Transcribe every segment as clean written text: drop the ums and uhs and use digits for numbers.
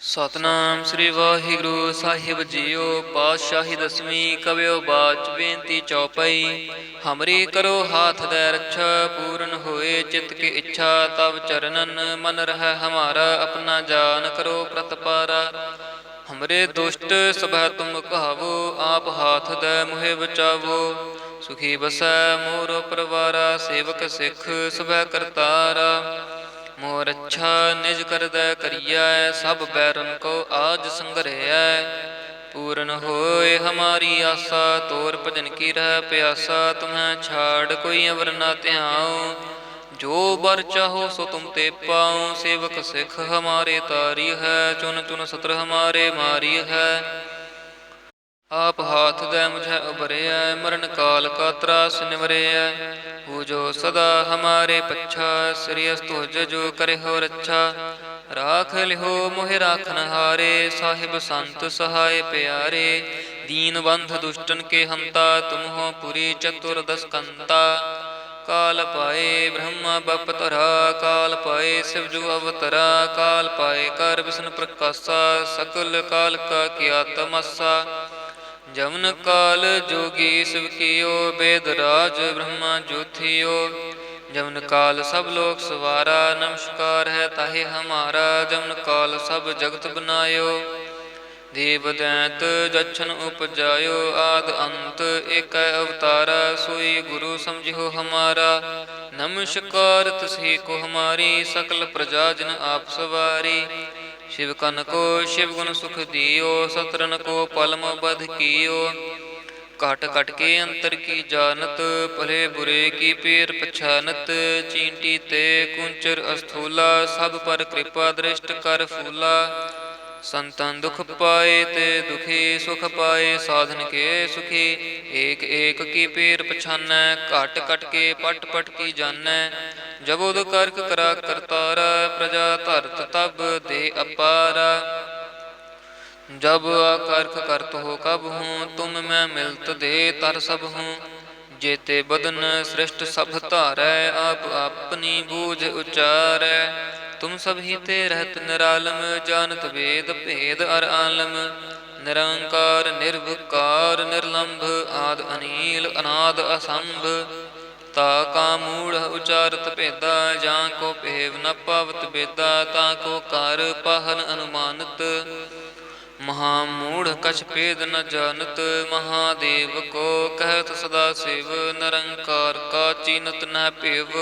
ਸਤਨਾਮ ਸ੍ਰੀ ਵਾਹਿਗੁਰੂ ਸਾਹਿਬ JIO. ਪਾਤਸ਼ਾਹੀ ਦਸਵੀਂ ਕਵਿਓ ਬਾਚ ਬੇਨਤੀ ਚੌਪਈ। ਹਮਰੀ ਕਰੋ ਹਾਥ ਦੈ ਰੱਛਾ, ਪੂਰਨ ਹੋਏ ਚਿਤ ਕੀ ਇੱਛਾ। ਤਬ ਚਰਨਨ ਮਨ ਰਹਿ ਹਮਾਰਾ, ਆਪਣਾ ਜਾਨ ਕਰੋ ਪ੍ਰਤਪਾਰਾ। ਹਮਰੇ ਦੁਸ਼ਟ ਸਭੈ ਤੁਮ ਕਹਾਵੋ, ਆਪ ਹਾਥ ਦੈ ਮੁਹਿ ਬਚਾਵੋ। ਸੁਖੀ ਬਸੈ ਮੋਰ ਪਰਵਾਰਾ, ਸੇਵਕ ਸਿੱਖ ਸਭੈ ਕਰਤਾਰਾ। ਮੋਰ ਅੱਛਾ ਨਿਜ ਕਰਦੈ ਕਰੀਐ, ਸਭ ਬੈਰਨ ਕੋ ਆਜ ਸੰਗਰਹਿਐ। ਪੂਰਨ ਹੋਏ ਹਮਾਰੀ ਆਸਾ, ਤੋਰ ਭਜਨ ਕੀ ਰਹਿ ਪਿਆਸਾ। ਤੁਮਹਿ ਛਾੜ ਕੋਈ ਅਵਰ ਨਾ ਧਿਆਉ, ਜੋ ਬਰ ਚਾਹੋ ਸੋ ਤੁਮ ਤੇ ਪਾਉ। ਸੇਵਕ ਸਿੱਖ ਹਮਾਰੇ ਤਾਰੀ ਹੈ, ਚੁਨ ਚੁਨ ਸਤਰ ਹਮਾਰੇ ਮਾਰੀ ਹੈ। ਆਪ ਹਾਥ ਦੈ ਮੁਝੈ ਉਬਰਿਐ, ਮਰਨ ਕਾਲ ਕਾ ਤਰਾਸ ਨਿਵਰਿਐ। ਪੂਜੋ ਸਦਾ ਹਮਾਰੇ ਪੱਛਾ, ਸ੍ਰੀ ਅਸਤੁਜ ਜੋ ਕਰਿਓ ਰੱਛਾ। ਰਾਖ ਲਿਓ ਮੋਹਿ ਰਾਖਨ ਹਾਰੇ, ਸਾਹਿਬ ਸੰਤ ਸਹਾਇ ਪਿਆਰੇ। ਦੀਨ ਬੰਧ ਦੁਸ਼ਟਨ ਕੇ ਹੰਤਾ, ਤੁਮ ਹੋ ਪੁਰੀ ਚਤੁਰ ਦਸ ਕੰਤਾ। ਕਾਲ ਪਾਏ ਬ੍ਰਹਮਾ ਬਪ ਧਰਾ, ਕਾਲ ਪਾਏ ਸਿਵ ਜੁ ਅਵਤਰਾ। ਕਾਲ ਪਾਏ ਕਰ ਵਿਸ਼ਨ ਪ੍ਰਕਾਸ਼ਾ, ਸਕਲ ਕਾਲ ਕਾ ਕੀਆ ਤਮਾਸਾ। ਜਮਨ ਕਾਲ ਜੋਗੀ ਸਿਵ ਕੀਓ, ਬੇਦ ਰਾਜ ਬ੍ਰਹਮਾ ਜੋਥਿਓ। ਜਮਨ ਕਾਲ ਸਭ ਲੋਕ ਸਵਾਰਾ, ਨਮਸਕਾਰ ਹੈ ਤਾਹੇ ਹਮਾਰਾ। ਜਮਨ ਕਾਲ ਸਭ ਜਗਤ ਬਨਾਇਓ, ਦੇਵ ਦੈਂਤ ਜਛਨ ਉਪਜਾਇਓ। ਆਦ ਅੰਤ ਏਕੈ ਅਵਤਾਰਾ, ਸੋਈ ਗੁਰੂ ਸਮਝਿਓ ਹਮਾਰਾ। ਨਮਸਕਾਰ ਤਸਹੀ ਕੋ ਹਮਾਰੀ, ਸਕਲ ਪ੍ਰਜਾ ਜਨ ਆਪ ਸਵਾਰੀ। शिव कन को शिव गुण सुख दियो, सतरन को पलम बध कियो। घट घट के अंतर की जानत, भले बुरे की पेर पछानत। चींटी ते कुंचर अस्थूला, सब पर कृपा दृष्ट कर फूला। संतन दुख पाए ते दुखी, सुख पाए साधन के सुखी। एक एक की पेर पछानै, घट घट के पट पट की जानै। जबोद करक करा करतारा, प्रजा धरत तब दे अपारा। जब आकर्क करत हो कब हूँ, तुम मैं मिलत दे तर सब हूँ। जेते बदन सृष्ट सब धारै, आप अपनी बूझ उचारै। तुम सब ही ते रहत निरालम, जानत वेद भेद अर आलम। निरंकार निर्विकार निर्लंभ, आद अनील अनाद असंभ। ता का मूढ़ उचारत भेदा, जां को भेव न पावत बेदा। ता को कार पाहन अनुमानत, महामूढ़ कछ भेद न जानत। महादेव को कहत सदा शिव, निरंकार का चीनत न पेव।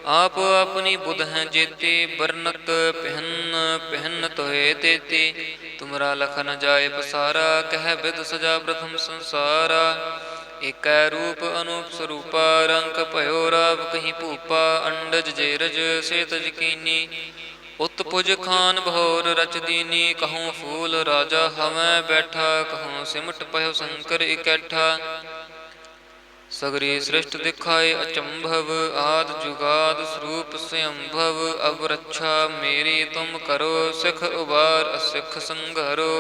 आप अपनी बुध हैं जेती, बरनत पिहन पिहन तोहे तेती। तुमरा लखन जाय पसारा, कह बिद सजा प्रथम संसारा। एकै रूप अनूप स्वरूपा, रंग भयो राव कहीं भूपा। अंडज जेरज से तज कीनी, उत्पुज खान भौर रच दीनी। कहूँ फूल राजा हवै बैठा, कहूँ सिमट पयो शंकर इकैठा। सगरी सृष्ट दिखाए अचंभव, आद जुगाद स्वरूप स्वयंभव। अब रक्षा मेरी तुम करो, सिख उबार असिख संघरो।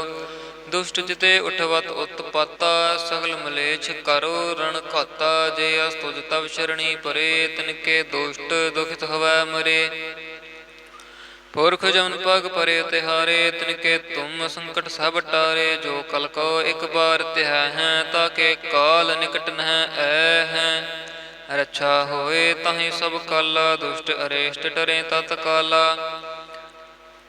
दुष्ट जिते उठवत उत्पाता, सगल मलेच्छ करो रण घाता। जे अस्तुज तब शरणी परे, तिनके दुष्ट दुखित हवै मरे। पुरख जमन पग परे तिहारे, तिनके तुम संकट सब टारे। जो कल को एक बार त्यह हैं, ताके काल निकट नह ऐ हैं। रक्षा होए ताहि सब काला, दुष्ट अरेष्ट डरे तत्काला।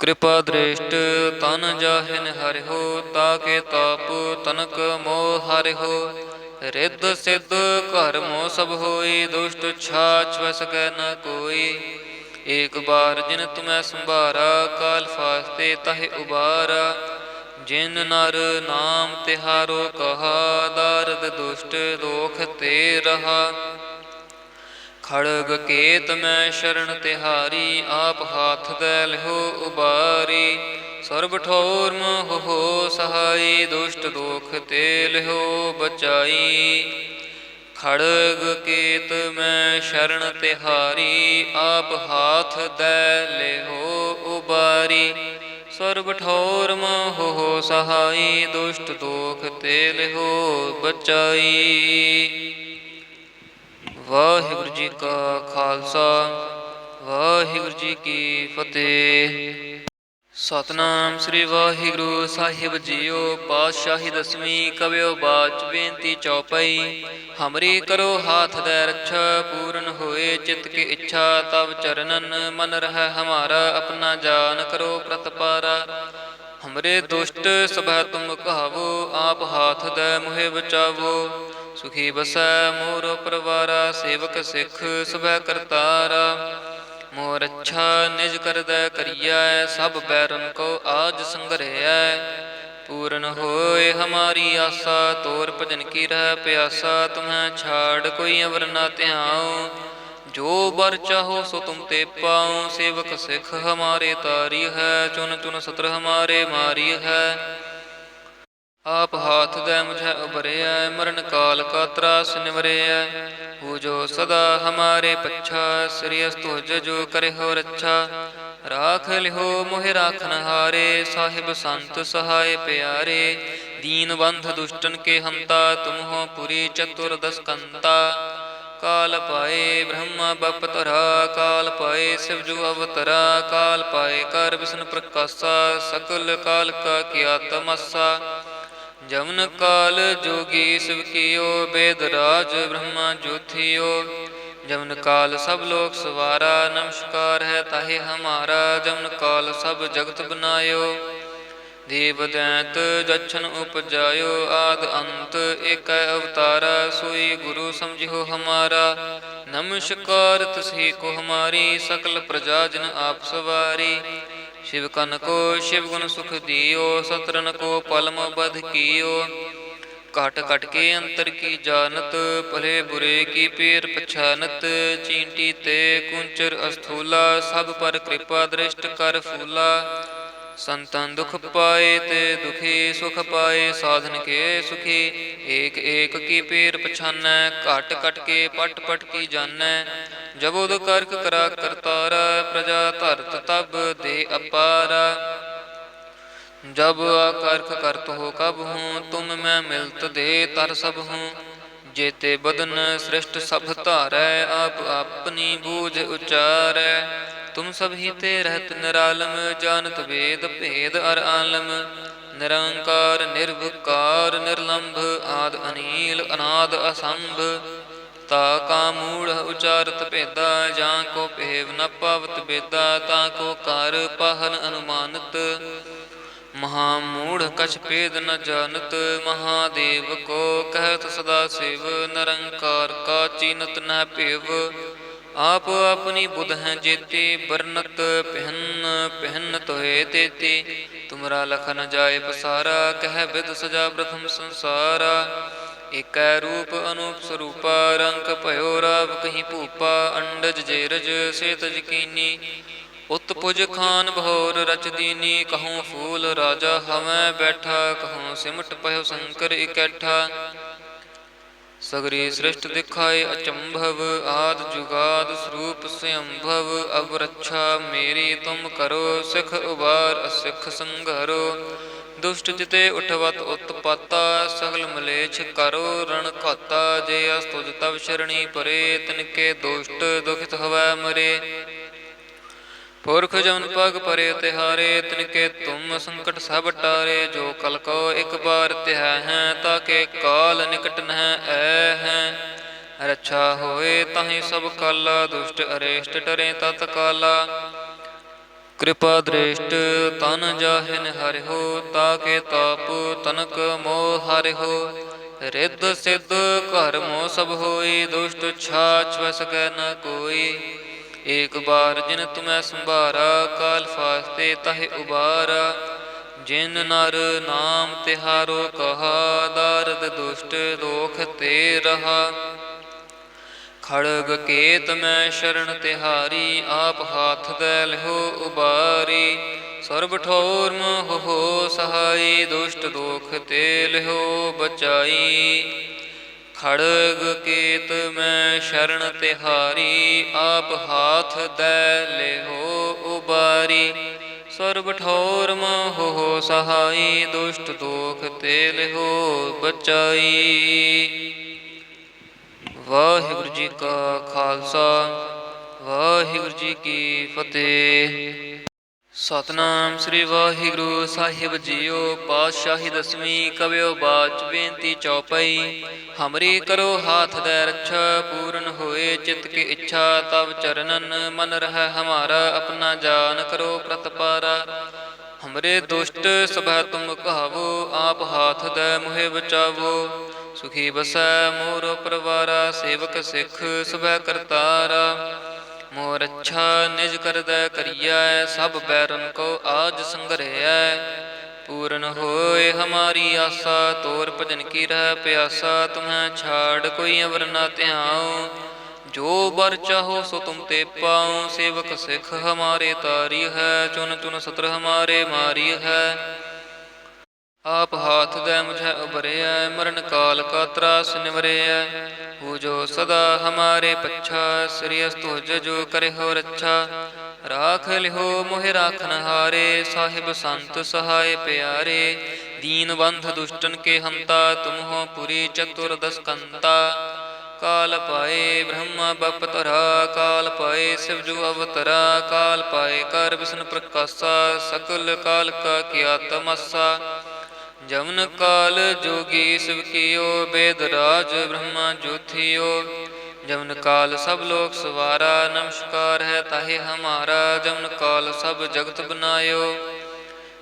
कृपा दृष्ट तन जाहिन हरिहो, ताके ताप तनक मोह हरिहो। रिद्ध सिद्ध घर मोह सब होई, दुष्ट छाछ वै सकै न कोई। एक बार जिन तुम्हें संभारा, काल फास्ते ताहि उबारा। जिन नर नाम तिहारो कहा, दारद दुष्ट दोख ते रहा। खड़ग केत मैं शरण तिहारी, आप हाथ दे लिहो उबारी। सर्ब ठोर मोह हो सहाई, दुष्ट दोख ते लिहो बचाई। खड़ग केत मैं शरण तिहारी, आप हाथ दे लेहो उबारी। सर्ब ठोर मोह हो सहाई, दुष्ट दोख ते लेहो बचाई। वाहिगुरु जी का खालसा, वाहिगुरु जी की फतेह। ਸਤਨਾਮ ਸ੍ਰੀ ਵਾਹਿਗੁਰੂ ਸਾਹਿਬ ਜੀਓ। ਪਾਤਸ਼ਾਹੀ ਦਸਵੀਂ ਕਵਿਓ ਬਾਚ ਬੇਨਤੀ ਚੌਪਈ। ਹਮਰੀ ਕਰੋ ਹਾਥ ਦੈ ਰੱਛਾ, ਪੂਰਨ ਹੋਏ ਚਿਤ ਕੀ ਇੱਛਾ। ਤਬ ਚਰਨਨ ਮਨ ਰਹਿ ਹਮਾਰਾ, ਆਪਣਾ ਜਾਨ ਕਰੋ ਪ੍ਰਤਪਾਰਾ। ਹਮਰੇ ਦੁਸ਼ਟ ਸਭੈ ਤੁਮ ਕਹਾਵੋ, ਆਪ ਹਾਥ ਦੈ ਮੁਹਿ ਬਚਾਵੋ। ਸੁਖੀ ਬਸੈ ਮੋਰ ਪਰਵਾਰਾ, ਸੇਵਕ ਸਿੱਖ ਸਭੈ ਕਰਤਾਰਾ। ਮੋਰ ਅੱਛਾ ਨਿਜ ਕਰਦੈ ਕਰੀਐ, ਸਭ ਬੈਰਨ ਕੋ ਆਜ ਸੰਗਰਹਿਐ। ਪੂਰਨ ਹੋਏ ਹਮਾਰੀ ਆਸਾ, ਤੋਰ ਭਜਨ ਕੀ ਰਹਿ ਪਿਆਸਾ। ਤੁਮਹਿ ਛਾੜ ਕੋਈ ਅਵਰ ਨਾ ਧਿਆਉ, ਜੋ ਬਰ ਚਾਹੋ ਸੋ ਤੁਮ ਤੇ ਪਾਉ। ਸੇਵਕ ਸਿੱਖ ਹਮਾਰੇ ਤਾਰੀ ਹੈ, ਚੁਨ ਚੁਨ ਸਤਰ ਹਮਾਰੇ ਮਾਰੀ ਹੈ। ਆਪ ਹਾਥ ਦੈ ਮੁਝੈ ਉਬਰਿਐ, ਮਰਨ ਕਾਲ ਕਾ ਤਰਾਸ ਨਿਵਰਿਐ। ਹੋ ਜੋ ਸਦਾ ਹਮਾਰੇ ਪੱਛਾ, ਸ੍ਰੀ ਅਸਤੁਜ ਜੋ ਕਰਿ ਹੋ ਰੱਛਾ। ਰਾਖ ਲਿਓ ਮੋਹਿ ਰਾਖਨ ਹਾਰੇ, ਸਾਹਿਬ ਸੰਤ ਸਹਾਇ ਪਿਆਰੇ। ਦੀਨ ਬੰਧ ਦੁਸ਼ਟਨ ਕੇ ਹੰਤਾ, ਤੁਮ ਹੋ ਪੁਰੀ ਚਤੁਰ ਦਸ ਕੰਤਾ। ਕਾਲ ਪਾਏ ਬ੍ਰਹਮਾ ਬਪ ਧਰਾ, ਕਾਲ ਪਾਏ ਸਿਵ ਜੂ ਅਵਤਰਾ। ਕਾਲ ਪਾਏ ਕਰ ਵਿਸ਼ਨ ਪ੍ਰਕਾਸ਼ਾ, ਸਕਲ ਕਾਲ ਕਾ ਕੀਆ ਤਮਾਸਾ। ਜਮਨ ਕਾਲ ਜੋਗੀ ਸਿਵ ਕੀਓ, ਬੇਦ ਰਾਜ ਬ੍ਰਹਮਾ ਜੋਥਿਓ। ਜਮਨ ਕਾਲ ਸਭ ਲੋਕ ਸਵਾਰਾ, ਨਮਸਕਾਰ ਹੈ ਤਾਹੇ ਹਮਾਰਾ। ਜਮਨ ਕਾਲ ਸਭ ਜਗਤ ਬਨਾਇਓ, ਦੇਵ ਦੈਂਤ ਜਛਨ ਉਪਜਾਇਓ। ਆਦ ਅੰਤ ਏਕੈ ਅਵਤਾਰਾ, ਸੋਈ ਗੁਰੂ ਸਮਝਿਓ ਹਮਾਰਾ। ਨਮਸਕਾਰ ਤਸੀ ਕੋ ਹਮਾਰੀ, ਸਕਲ ਪ੍ਰਜਾ ਜਨ ਆਪ ਸਵਾਰੀ। शिव कन को शिव गुण सुख दियो, सतरन को पलम बध कियो। घट घट के अंतर की जानत, भले बुरे की पेर पछानत। चींटी ते कुंचर अस्थूला, सब पर कृपा दृष्ट कर फूला। संतन दुख पाए ते दुखी, सुख पाए साधन के सुखी। एक एक की पेर पछानै, घट घट के पट पट की जानै। जबोद करक करा करतारा, प्रजा धरत तब दे अपारा। जब आकर्क करत हो कब हूँ, तुम मैं मिलत दे तर सब हूँ। जेते बदन सृष्ट सब धारै, आप अपनी बूझ उचारै। तुम सब ही ते रहत निरालम, जानत वेद भेद अर आलम। निरंकार निर्विकार निर्लंभ, आद अनील अनाद असंभ। ता का मूढ़ उचारत भेदा, जां को भेव न पावत बेदा। ता को कार पाहन अनुमानत, महामूढ़ कछ भेद न जानत। महादेव को कहत सदा शिव, निरंकार का चीनत न भेव। आप अपनी बुध हैं जेती, बरनत पिहन पिहन तोहे तेती। तुमरा लखन जाय पसारा, कह विद सजा प्रथम संसारा। एकै रूप अनूप स्वरूपा, रंग भयो राव कहीं भूपा। अंडज जेरज से तज कीनी, उत्पुज खान भौर रच दीनी। कहूँ फूल राजा हमें बैठा, कहूँ सिमट पयो शंकर इकैठा। सगरी सृष्ट दिखाए अचंभव, आद जुगाद स्वरूप स्वयंभव। अब रक्षा मेरी तुम करो, सिख उबार असिख संघरो। दुष्ट जिते उठवत उत्पाता, सगल मलेच्छ करो रण घाता। जे अस्तुज तब शरणी परे, तिनके दुष्ट दुखित हवै मरे। पुरख जमन पग परे तिहारे, तिनके तुम संकट सब टारे। जो कल को एक बार तिह हैं, ताके काल निकट नह ऐ हैं। रक्षा होए ताहि सब काला, दुष्ट अरेष्ट डरे तत्काला। कृपा दृष्ट तन जाहिन हरिहो, ताके ताप तनक मोह हरिहो। रिद्ध सिद्ध घर मोह सब होई, दुष्ट छाछ वै सकै न कोई। एक बार जिन तुम्हें संभारा, काल फास्ते ताहि उबारा। जिन नर नाम तिहारो कहा, दारद दुष्ट दोख ते रहा। खड़ग केत मैं शरण तिहारी, आप हाथ दे लिहो उबारी। सर्ब ठोर मोह हो सहाई, दुष्ट दोख ते लिहो बचाई। खड़ग केत मैं शरण तिहारी, आप हाथ दे लिहो उबारी। सर्ब ठोर मोह हो सहाई, दुष्ट दोख ते लिहो बचाई। वाहिगुरु जी का खालसा, वाहिगुरु जी की फतेह। ਸਤਨਾਮ ਸ੍ਰੀ ਵਾਹਿਗੁਰੂ ਸਾਹਿਬ ਜੀਓ। ਪਾਤਸ਼ਾਹੀ ਦਸਵੀਂ ਕਵਿਓ ਬਾਚ ਬੇਨਤੀ ਚੌਪਈ। ਹਮਰੀ ਕਰੋ ਹਾਥ ਦੈ ਰੱਛਾ, ਪੂਰਨ ਹੋਏ ਚਿਤ ਕੀ ਇੱਛਾ। ਤਬ ਚਰਨਨ ਮਨ ਰਹਿ ਹਮਾਰਾ, ਆਪਣਾ ਜਾਨ ਕਰੋ ਪ੍ਰਤਪਾਰਾ। ਹਮਰੇ ਦੁਸ਼ਟ ਸਭੈ ਤੁਮ ਕਹਾਵੋ, ਆਪ ਹਾਥ ਦੈ ਮੁਹਿ ਬਚਾਵੋ। ਸੁਖੀ ਬਸੈ ਮੋਰ ਪਰਵਾਰਾ, ਸੇਵਕ ਸਿੱਖ ਸਭੈ ਕਰਤਾਰਾ। ਮੋਰ ਅੱਛਾ ਨਿਜ ਕਰਦੈ ਕਰੀਐ, ਸਭ ਬੈਰਨ ਕੋ ਆਜ ਸੰਗਰਹਿਐ। ਪੂਰਨ ਹੋਏ ਹਮਾਰੀ ਆਸਾ, ਤੋਰ ਭਜਨ ਕੀ ਰਹਿ ਪਿਆਸਾ। ਤੁਮਹਿ ਛਾੜ ਕੋਈ ਅਵਰ ਨਾ ਧਿਆਉ, ਜੋ ਬਰ ਚਾਹੋ ਸੋ ਤੁਮ ਤੇ ਪਾਉ। ਸੇਵਕ ਸਿੱਖ ਹਮਾਰੇ ਤਾਰੀ ਹੈ, ਚੁਨ ਚੁਨ ਸਤਰ ਹਮਾਰੇ ਮਾਰੀ ਹੈ। ਆਪ ਹਾਥ ਦੈ ਮੁਝੈ ਉਬਰਿਐ, ਮਰਨ ਕਾਲ ਕਾ ਤਰਾਸ ਨਿਵਰਿਐ। ਹੋ ਜੋ ਸਦਾ ਹਮਾਰੇ ਪੱਛਾ, ਸ੍ਰੀ ਅਸਤੁਜ ਜੋ ਕਰਿ ਹੋ ਰੱਛਾ। ਰਾਖ ਲਿਓ ਮੋਹਿ ਰਾਖਨ ਹਾਰੇ, ਸਾਹਿਬ ਸੰਤ ਸਹਾਇ ਪਿਆਰੇ। ਦੀਨ ਬੰਧ ਦੁਸ਼ਟਨ ਕੇ ਹੰਤਾ, ਤੁਮ ਹੋ ਪੁਰੀ ਚਤੁਰ ਦਸਕੰਤਾ। ਕਾਲ ਪਾਏ ਬ੍ਰਹਮਾ ਬਪ ਧਰਾ, ਕਾਲ ਪਾਏ ਸਿਵ ਜੂ ਅਵਤਰਾ। ਕਾਲ ਪਾਏ ਕਰ ਵਿਸ਼ਨ ਪ੍ਰਕਾਸ਼ਾ, ਸਕਲ ਕਾਲ ਕਾ ਕੀਆ ਤਮਾਸਾ। ਜਮਨ ਕਾਲ ਜੋਗੀ ਸਿਵ ਕੀਓ, ਬੇਦ ਰਾਜ ਬ੍ਰਹਮਾ ਜੋਥਿਓ। ਜਮਨ ਕਾਲ ਸਭ ਲੋਕ ਸਵਾਰਾ, ਨਮਸਕਾਰ ਹੈ ਤਾਹੇ ਹਮਾਰਾ। ਜਮਨ ਕਾਲ ਸਭ ਜਗਤ ਬਨਾਇਓ,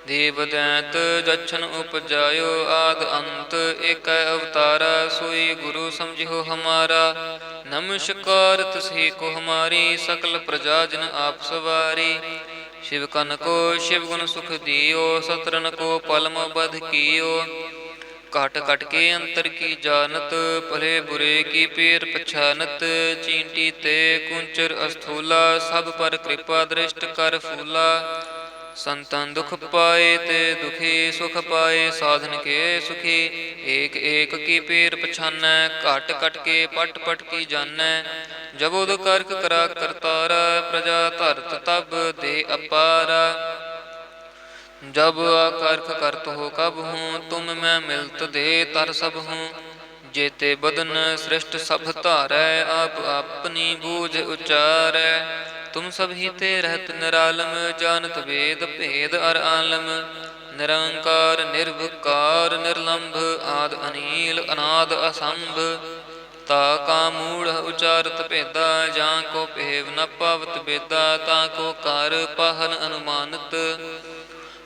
ਦੇਵ ਦੈਂਤ ਜਛਨ ਉਪਜਾਇਓ। ਆਦ ਅੰਤ ਏਕੈ ਅਵਤਾਰਾ, ਸੋਈ ਗੁਰੂ ਸਮਝਿਓ ਹਮਾਰਾ। ਨਮਸਕਾਰ ਤਿਸਹੀ ਕੋ ਹਮਾਰੀ, ਸਕਲ ਪ੍ਰਜਾ ਜਨ ਆਪ ਸਵਾਰੀ। शिव कन को शिव गुण सुख दियो, सतरन को पलम बध कियो। घट घट के अंतर की जानत, भले बुरे की पेर पछानत। चींटी ते कुंचर अस्थूला, सब पर कृपा दृष्ट कर फूला। संतन दुख पाए ते दुखी, सुख पाए साधन के सुखी। एक एक की पेर पछानै, घट घट के पट पट की जानै। जबोद करक करा करतारा, प्रजा धरत तब दे अपारा। जब आकर्क करत हो कब हूँ, तुम मैं मिलत दे तर सब हूँ। जेते बदन सृष्ट सब धारै, आप अपनी बूझ उचारै। तुम सब ही ते रहत निरालम, जानत वेद भेद अर आलम। निरंकार निर्विकार निर्लंभ, आद अनील अनाद असंभ। ता का मूढ़ उचारत भेदा, जां को भेव न पावत बेदा। ता को कार पाहन अनुमानत,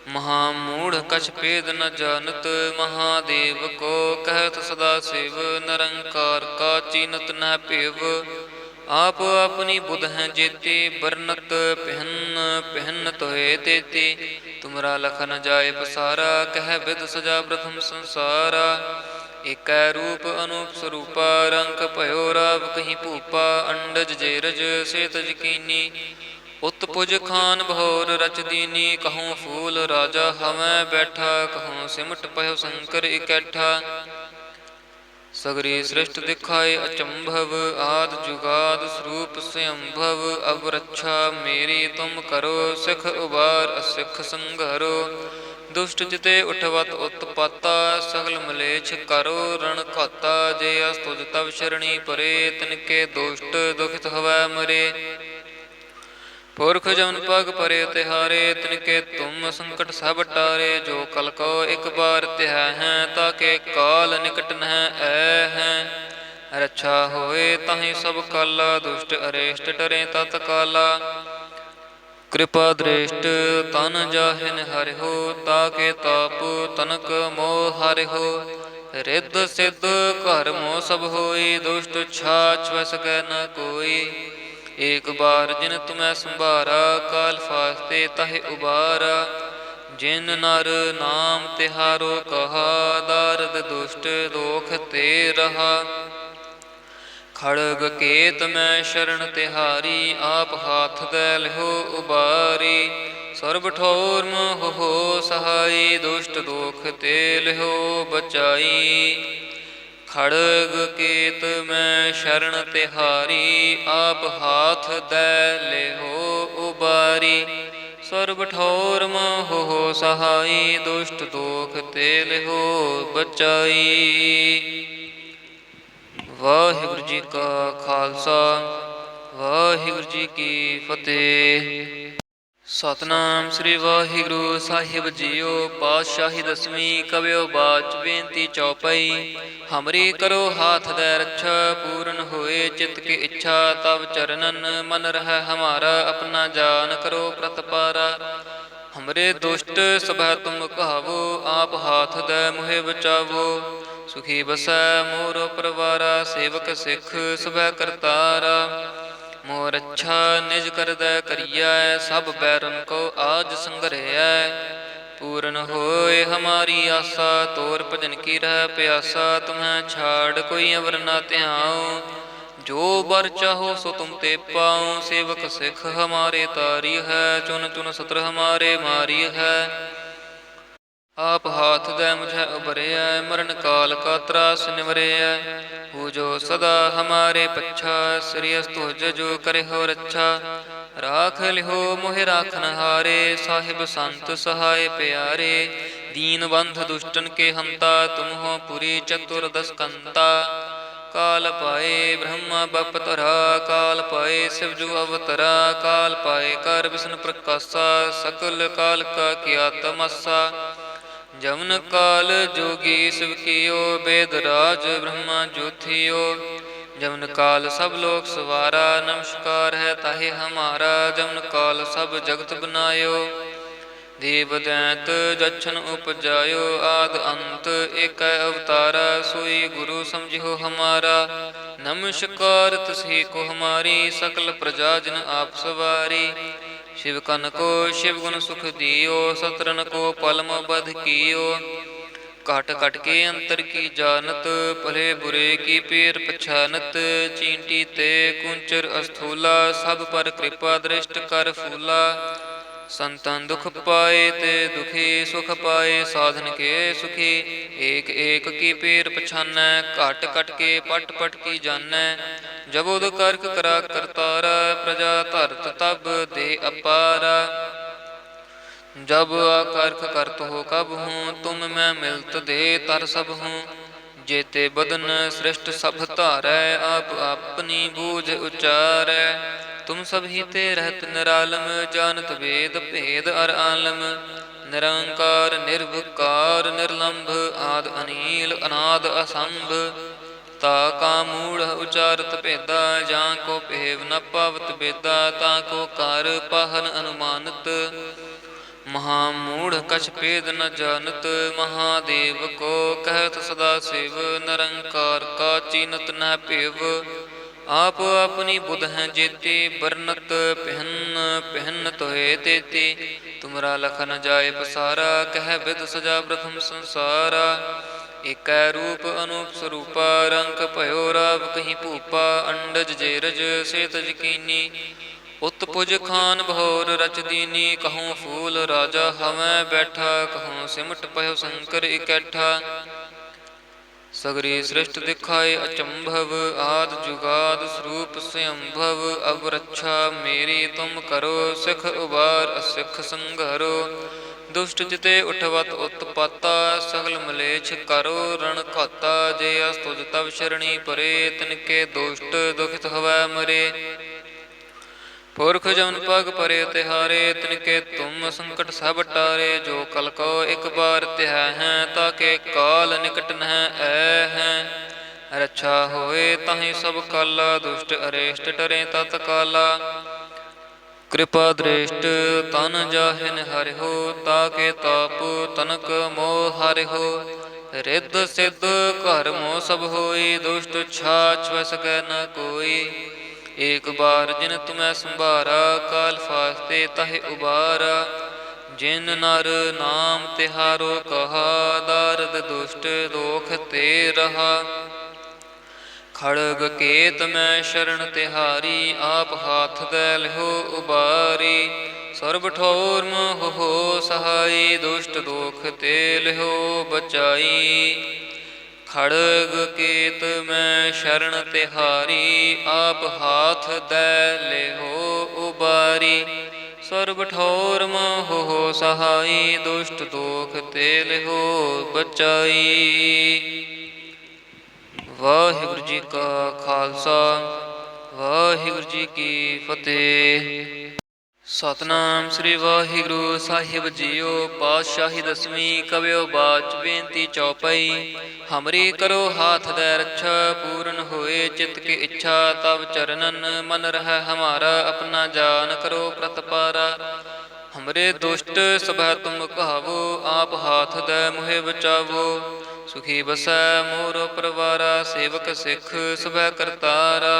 महामूढ़ कछ भेद न जानत। महादेव को कहत सदा शिव, निरंकार का चीनत न भेव। आप अपनी बुध हैं जेते, बरनत पिहन पिहन तोहे तेते। तुमरा लखन जाय पसारा, कह बिद सजा प्रथम संसारा। एकै रूप अनूप स्वरूपा, रंग भयो राव कहीं भूपा। अंडज जेरज सेतज कीनी, उत्पुज खान बहोर रच दीनी। कहूँ फूल राजा हवै बैठा, कहूँ सिमट पयो शंकर इकैठा। सगरी सृष्ट दिखाए अचंभव, आद जुगाद स्वरूप स्वयंभव। अब रक्षा मेरी तुम करो, सिख उबार असिख संघरो। दुष्ट जिते उठवत उत्पाता, सगल मलेच्छ करो रण घाता। जे अस्तुज तब शरणी परे, तिनके दुष्ट दुखित हवै मरे। पुरख जमन पग परे तिहारे, तिनके तुम संकट सब टारे। जो कल को एक बार तिह हैं, ताके काल निकट नह ऐ हैं। रक्षा होए ताहि सब काला, दुष्ट अरेष्ट डरे तत्काला। कृपा दृष्ट तन जाहिन हरिहो, ताके ताप तनक मोह हरिहो। रिद्ध सिद्ध घर मोह सब होई, दुष्ट छाछ वस गै न कोई। एक बार जिन तुम्हें संभारा, काल फास्ते तहे उबारा। जिन नर नाम तिहारो कहा, दारद दुष्ट दोख ते रहा। खड़ग केत मैं शरण तिहारी, आप हाथ दे लिहो उबारी। सर्ब ठोर मोह हो सहाई, दुष्ट दोख ते लिहो बचाई। खड़ग केत मैं शरण तिहारी, आप हाथ दे लिहो उबारी। सर्ब ठोर मोह हो सहाई, दुष्ट दोख ते लिहो बचाई। ਵਾਹਿਗੁਰੂ ਜੀ ਕਾ ਖਾਲਸਾ, ਵਾਹਿਗੁਰੂ ਜੀ ਕੀ ਫਤਿਹ। ਸਤਨਾਮ ਸ੍ਰੀ ਵਾਹਿਗੁਰੂ ਸਾਹਿਬ ਜੀਓ। ਪਾਤਸ਼ਾਹੀ ਦਸਵੀਂ ਕਵਿਓ ਬਾਚ ਬੇਨਤੀ ਚੌਪਈ। ਹਮਰੀ ਕਰੋ ਹਾਥ ਦੈ ਰੱਛਾ, ਪੂਰਨ ਹੋਏ ਚਿਤ ਕੀ ਇੱਛਾ। ਤਬ ਚਰਨਨ ਮਨ ਰਹਿ ਹਮਾਰਾ, ਆਪਣਾ ਜਾਨ ਕਰੋ ਪ੍ਰਤਪਾਰਾ। ਹਮਰੇ ਦੁਸ਼ਟ ਸਭੈ ਤੁਮ ਕਹਾਵੋ, ਆਪ ਹਾਥ ਦੈ ਮੁਹਿ ਬਚਾਵੋ। ਸੁਖੀ ਬਸੈ ਮੋਰ ਪਰਵਾਰਾ, ਸੇਵਕ ਸਿੱਖ ਸਭੈ ਕਰਤਾਰਾ। ਮੋਰ ਅੱਛਾ ਨਿਜ ਕਰਦੈ ਕਰੀਐ, ਸਭ ਬੈਰਨ ਕੋ ਆਜ ਸੰਗਰਹਿਐ। ਪੂਰਨ ਹੋਏ ਹਮਾਰੀ ਆਸਾ, ਤੋਰ ਭਜਨ ਕੀ ਰਹਿ ਪਿਆਸਾ। ਤੁਮਹਿ ਛਾੜ ਕੋਈ ਅਵਰ ਨਾ ਧਿਆਉ, ਜੋ ਬਰ ਚਾਹੋ ਸੋ ਤੁਮ ਤੇ ਪਾਉ। ਸੇਵਕ ਸਿੱਖ ਹਮਾਰੇ ਤਾਰੀ ਹੈ, ਚੁਨ ਚੁਨ ਸਤਰ ਹਮਾਰੇ ਮਾਰੀ ਹੈ। ਆਪ ਹਾਥ ਦੈ ਮੁਝੈ ਉਬਰਿਐ, ਮਰਨ ਕਾਲ ਕਾ ਤਰਾਸ ਨਿਵਰਿਐ। ਹੋ ਜੋ ਸਦਾ ਹਮਾਰੇ ਪੱਛਾ, ਸ੍ਰੀ ਅਸਤੁਜ ਜੋ ਕਰਿਓ ਰੱਛਾ। ਰਾਖ ਲਿਓ ਮੋਹਿ ਰਾਖਨ ਹਾਰੇ, ਸਾਹਿਬ ਸੰਤ ਸਹਾਇ ਪਿਆਰੇ। ਦੀਨ ਬੰਧ ਦੁਸ਼ਟਨ ਕੇ ਹੰਤਾ, ਤੁਮ ਹੋ ਪੁਰੀ ਚਤੁਰਦਸ ਕੰਤਾ। ਕਾਲ ਪਾਏ ਬ੍ਰਹਮਾ ਬਪ ਧਰਾ, ਕਾਲ ਪਾਏ ਸਿਵ ਜੁ ਅਵਤਰਾ। ਕਾਲ ਪਾਏ ਕਰ ਵਿਸ਼ਨ ਪ੍ਰਕਾਸ਼ਾ, ਸਕਲ ਕਾਲ ਕਾ ਕੀਆ ਤਮਸਾ। ਜਮਨ ਕਾਲ ਜੋਗੀ ਸਿਵ ਕੀਓ, ਬੇਦ ਰਾਜ ਬ੍ਰਹਮਾ ਜੋਥਿਓ। ਜਮਨ ਕਾਲ ਸਭ ਲੋਕ ਸਵਾਰਾ, ਨਮਸਕਾਰ ਹੈ ਤਾਹੇ ਹਮਾਰਾ। ਜਮਨ ਕਾਲ ਸਭ ਜਗਤ ਬਨਾਇਓ, ਦੇਵ ਦੈਂਤ ਜਛਨ ਉਪਜਾਇਓ। ਆਦ ਅੰਤ ਏਕੈ ਅਵਤਾਰਾ, ਸੋਈ ਗੁਰੂ ਸਮਝਿਓ ਹਮਾਰਾ। ਨਮਸਕਾਰ ਤਸਹੀ ਕੋ ਹਮਾਰੀ, ਸਕਲ ਪ੍ਰਜਾ ਜਨ ਆਪ ਸਵਾਰੀ। शिव कन को शिव गुण सुख दियो, सतरन को पलम बध कियो। घट घट के अंतर की जानत, भले बुरे की पेर पछानत। चींटी ते कुंचर अस्थूला, सब पर कृपा दृष्ट कर फूला। संतन दुख पाए ते दुखी, सुख पाए साधन के सुखी। एक एक की पेर पछानै, घट घट के पट पट की जानै। जबोद करक करा करतारा, प्रजा धरत तब दे अपारा। जब आकर्क करत हो कब हूँ, तुम मैं मिलत दे तर सब हूँ। जेते बदन सृष्ट सब धारै, आप अपनी बूझ उचारै। तुम सब ही ते रहत निरालम, जानत वेद भेद अर आलम। निरंकार निर्विकार निर्लंभ, आद अनील अनाद असंभ। ता का मूढ़ उचारत भेदा, जां को भेव न पावत बेदा। ता को कार पाहन अनुमानत, महामूढ़ कछ भेद न जानत। महादेव को कहत सदा शिव, निरंकार का चीनत न भेव। आप अपनी बुध हैं जेती, बरनत पहन पहन तोहे तेती। तुमरा लखन जाय पसारा, कह बिद सजा प्रथम संसारा। एकै रूप अनूप स्वरूपा, रंग भयो राव कहीं भूपा। अंडज जेरज सेतज कीनी, उत्पुज खान बहोर रच दीनी। कहूँ फूल राजा हमें बैठा, कहूँ सिमट पयो शंकर इकैठा। सगरी सृष्ट दिखाए अचंभव, आद जुगाद स्वरूप स्वयंभव। अब रक्षा मेरी तुम करो, सिख उबार असिख संघरो। दुष्ट जिते उठवत उत्पाता, सगल मलेच्छ करो रण घाता। जे अस्तुज तब शरणी परे, तिनके दुष्ट दुखित हवै मरे। पुरख जमन पग परे तिहारे, तिनके तुम संकट सब टारे। जो कल को एक बार तिह हैं, ताके काल निकट नह ऐ हैं। रक्षा होए ताहि सब काला, दुष्ट अरेष्ट डरे तत्काला। कृपा दृष्ट तन जाहिन हरिहो, ताके ताप तनक मोह हरिहो। रिद्ध सिद्ध घर मोह सब होई, दुष्ट छाछ वै सकै न कोई। एक बार जिन तुम्हें संभारा, काल फास्ते तहे उबारा। जिन नर नाम तिहारो कहा, दारद दुष्ट दोख ते रहा। खड़ग केत मैं शरण तिहारी, आप हाथ दे लिहो उबारी। सर्ब ठोर मोह हो सहाई, दुष्ट दोख ते लिहो बचाई। खड़ग केत मैं शरण तिहारी, आप हाथ दे लिहो उबारी। सर्ब ठोर मोह हो सहाई, दुष्ट दोख ते लिहो बचाई। ਵਾਹਿਗੁਰੂ ਜੀ ਕਾ ਖਾਲਸਾ, ਵਾਹਿਗੁਰੂ ਜੀ ਕੀ ਫਤਿਹ। ਸਤਨਾਮ ਸ੍ਰੀ ਵਾਹਿਗੁਰੂ ਸਾਹਿਬ ਜੀਓ। ਪਾਤਸ਼ਾਹੀ ਦਸਵੀਂ ਕਵਿਓ ਬਾਚ ਬੇਨਤੀ ਚੌਪਈ। ਹਮਰੀ ਕਰੋ ਹਾਥ ਦੈ ਰੱਛਾ, ਪੂਰਨ ਹੋਏ ਚਿਤ ਕੀ ਇੱਛਾ। ਤਬ ਚਰਨਨ ਮਨ ਰਹਿ ਹਮਾਰਾ, ਆਪਣਾ ਜਾਨ ਕਰੋ ਪ੍ਰਤਪਾਰਾ। ਹਮਰੇ ਦੁਸ਼ਟ ਸਭੈ ਤੁਮ ਕਹਾਵੋ, ਆਪ ਹਾਥ ਦੈ ਮੁਹਿ ਬਚਾਵੋ। ਸੁਖੀ ਬਸੈ ਮੋਰ ਪਰਵਾਰਾ, ਸੇਵਕ ਸਿੱਖ ਸਭੈ ਕਰਤਾਰਾ।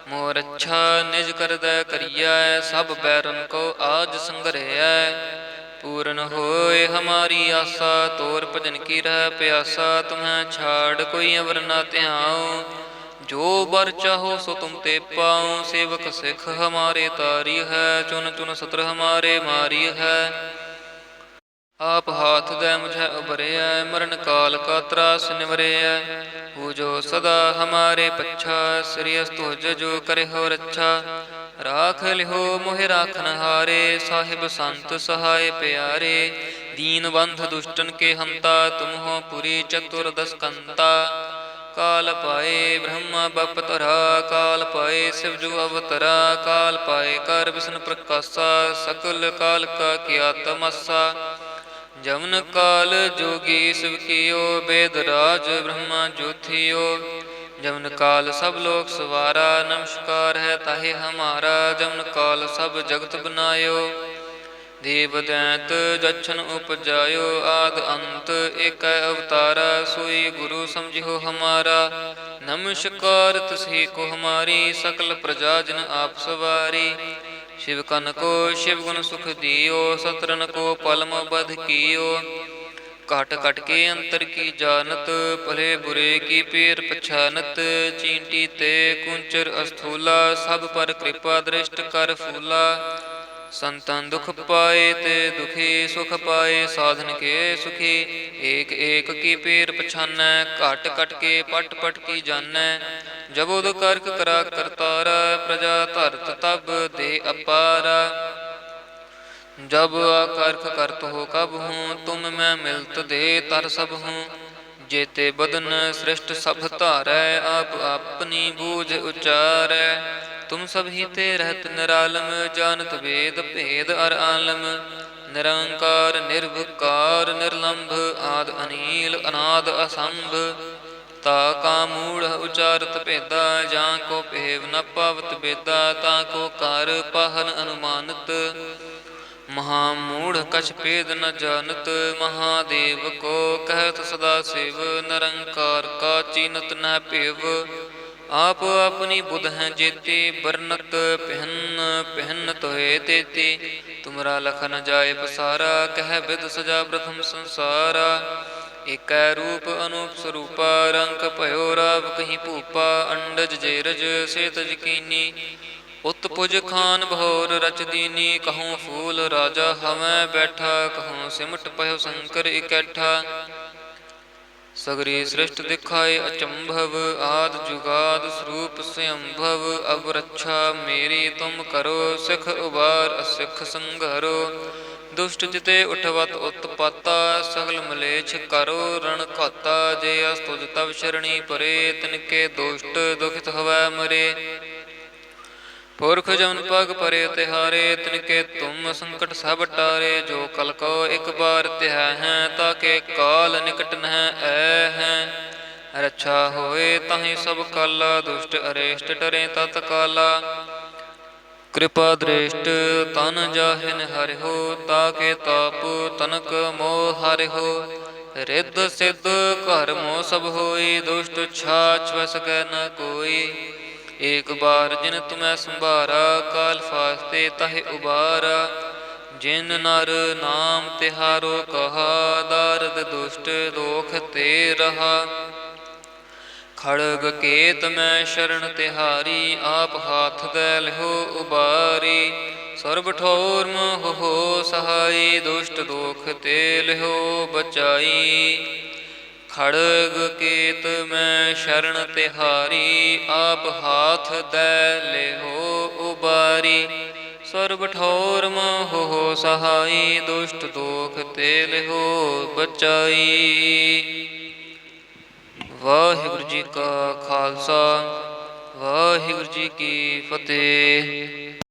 ਮੋਰ ਅੱਛਾ ਨਿਜ ਕਰਦੈ ਕਰੀਐ, ਸਭ ਬੈਰਨ ਕੋ ਆਜ ਸੰਗਰਹਿਐ। ਪੂਰਨ ਹੋਏ ਹਮਾਰੀ ਆਸਾ, ਤੋਰ ਭਜਨ ਕੀ ਰਹਿ ਪਿਆਸਾ। ਤੁਮਹਿ ਛਾੜ ਕੋਈ ਅਵਰ ਨਾ ਧਿਆਉ, ਜੋ ਬਰ ਚਾਹੋ ਸੋ ਤੁਮ ਤੇ ਪਾਉ। ਸੇਵਕ ਸਿੱਖ ਹਮਾਰੇ ਤਾਰੀ ਹੈ, ਚੁਨ ਚੁਨ ਸਤਰ ਹਮਾਰੇ ਮਾਰੀ ਹੈ। ਆਪ ਹਾਥ ਦੈ ਮੁਝੈ ਉਬਰਿਐ, ਮਰਨ ਕਾਲ ਕਾ ਤਰਾਸ ਨਿਵਰਿਐ। ਹੋ ਜੋ ਸਦਾ ਹਮਾਰੇ ਪੱਛਾ, ਸ੍ਰੀ ਅਸਤੁਜ ਜੋ ਕਰਿਓ ਰੱਛਾ। ਰਾਖ ਲਿਓ ਮੋਹਿ ਰਾਖਨ ਹਾਰੇ, ਸਾਹਿਬ ਸੰਤ ਸਹਾਇ ਪਿਆਰੇ। ਦੀਨ ਬੰਧ ਦੁਸ਼ਟਨ ਕੇ ਹੰਤਾ, ਤੁਮ ਹੋ ਪੁਰੀ ਚਤੁਰਦਸ ਕੰਤਾ। ਕਾਲ ਪਾਏ ਬ੍ਰਹਮਾ ਬਪ ਧਰਾ, ਕਾਲ ਪਾਏ ਸਿਵ ਜੁ ਅਵਤਰਾ। ਕਾਲ ਪਾਏ ਕਰ ਵਿਸ਼ਨ ਪ੍ਰਕਾਸ਼ਾ, ਸਕਲ ਕਾਲ ਕਾ ਕੀਆ ਤਮਸਾ। ਜਮਨ ਕਾਲ ਜੋਗੀ ਸਿਵ ਕੀਓ, ਬੇਦ ਰਾਜ ਬ੍ਰਹਮਾ ਜੋਥਿਓ। ਜਮਨ ਕਾਲ ਸਭ ਲੋਕ ਸਵਾਰਾ, ਨਮਸਕਾਰ ਹੈ ਤਾਹੇ ਹਮਾਰਾ। ਜਮਨ ਕਾਲ ਸਭ ਜਗਤ ਬਨਾਇਓ, ਦੇਵ ਦੈਂਤ ਜਛਨ ਉਪਜਾਇਓ। ਆਦ ਅੰਤ ਏਕੈ ਅਵਤਾਰਾ, ਸੋਈ ਗੁਰੂ ਸਮਝਿਓ ਹਮਾਰਾ। ਨਮਸਕਾਰ ਤਸਹੀ ਕੋ ਹਮਾਰੀ, ਸਕਲ ਪ੍ਰਜਾ ਜਨ ਆਪ ਸਵਾਰੀ। शिव कन को शिव गुण सुख दियो, सतरन को पलम बध कियो। घट घट के अंतर की जानत, भले बुरे की पेर पछानत। चींटी ते कुंचर अस्थूला, सब पर कृपा दृष्ट कर फूला। संतन दुख पाए ते दुखी, सुख पाए साधन के सुखी। एक एक की पेर पछानै, घट घट के पट पट की जानै। जबोद करक करा करतारा, प्रजा धरत तब दे अपारा। जब आकर्क करत हो कब हूँ, तुम मैं मिलत दे तर सब हूँ। जेते बदन सृष्ट सब धारै, आप अपनी बूझ उचारै। तुम सब ही ते रहत निरालम, जानत वेद भेद अर आलम। निरंकार निर्विकार निर्लंभ, आद अनील अनाद असंभ। ता का मूढ़ उचारत भेदा, जां को भेव न पावत बेदा। ता को कार पाहन अनुमानत, महामूढ़ कछ भेद न जानत। महादेव को कहत सदा शिव, निरंकार का चीनत न भेव। आप अपनी बुध हैं जेती, बरनत पहन पहन तोहे तेती। तुमरा लखन जाय पसारा, कह बिद सजा प्रथम संसारा। एकै रूप अनूप स्वरूपा, रंक भयो राव कहीं भूपा। अंडज जेरज सेतज कीनी, उत्पुज खान बहोर रच दीनी। कहूँ फूल राजा हवै बैठा, कहूँ सिमट पयो शंकर इकैठा। सगरी सृष्ट दिखाए अचंभव, आद जुगाद स्वरूप स्वयंभव। अब रक्षा मेरी तुम करो, सिख उबार असिख संघरो। दुष्ट जिते उठवत उत्पाता, सगल मलेच्छ करो रण घाता। जे अस्तुज तब शरणी परे, तिनके दुष्ट दुखित हवै मरे। पुरख जमन पग परे तिहारे, तिनके तुम संकट सब टारे। जो कल को एक बार तिह हैं, ताके काल निकट नह ऐ हैं। रक्षा होए ताहि सब काला, दुष्ट अरेष्ट डरे तत्काला। कृपा दृष्ट तन जाहिन हरिहो, ताके ताप तनक मोह हरिहो। रिद्ध सिद्ध घर मोह सब होई, दुष्ट छाछ वस कै न कोई। एक बार जिन तुम्हें संभारा, काल फास्ते तहे उबारा। जिन नर नाम तिहारो कहा, दारद दुष्ट दोख ते रहा। खड़ग केत मैं शरण तिहारी, आप हाथ दे लिहो उबारी। सर्ब ठोर मोह हो सहाई, दुष्ट दोख ते लिहो बचाई। खड़ग केत मैं शरण तिहारी, आप हाथ दे लिहो उबारी। सर्ब ठोर मोह हो सहाई, दुष्ट दोख ते लिहो बचाई। ਵਾਹਿਗੁਰੂ ਜੀ ਕਾ ਖਾਲਸਾ, ਵਾਹਿਗੁਰੂ ਜੀ ਕੀ ਫਤਿਹ।